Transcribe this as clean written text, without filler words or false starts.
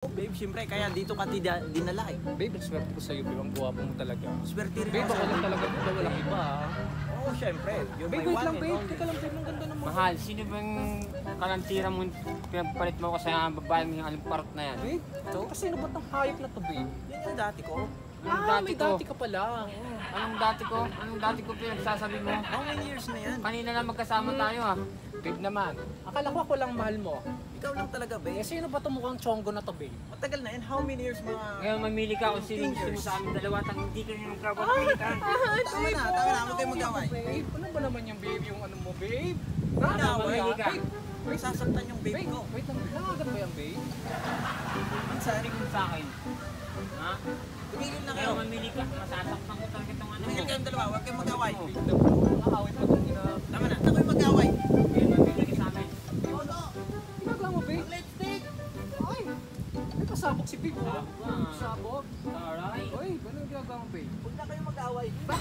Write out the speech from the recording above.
Babe, siyempre, kaya dito ka dinala eh. Babe, swerte ko sa'yo, babe. Ang guwapo mo talaga. Swerte rin Babe, ako ako lang talaga dito. Walang iba, ha? Oo, siyempre. You're Babe, my wait one lang, and babe. only. Teka lang, babe. Ang ganda naman. Mahal, sino bang kalantira mo pinagpalit mo ko sa babaeng yung alimparot na yan? Babe, kasi ano ba't ang hayop na to, babe? Yan yung dati ko. May dati ka pala. Anong dati ko pinagsasabi mo? How many years na yan? Kanina lang magkasama tayo ha. Babe naman, akala ko ako lang mahal mo. Ikaw lang talaga, babe. Eh, sino ba itong mukhang chonggo na to, babe? Matagal na yan. How many years mga... Ngayon mamili ka kung sino gusto mo sa amin dalawa at hindi ka nyo magkapagpilitan. Tama na. Huwag kayo mag-away. Babe, ano ba naman yung babe yung ano mo, babe? Mamili ka. May sasaktan yung babe Babe, ko. wait lang. Nangagat ba yan, babe? Sabi ko sa akin. Ha? Tumigil na kayo. Ngayon mamili ka. Masasaktan ko talaga itong ano. Tumigil kayong dalawa. Huwag kayong mag-away. Nakakawit pa itong ina. Tama na. Huwag kayong mag-away. Ngayon mamili ka sa amin. Ginagawa mo, babe? Let's take. Ay! May pasabog si babe. Sabog ba? Sabog. Taray. Oy, ano ginagawa mo, babe? Huwag na kayong mag-away. Bakit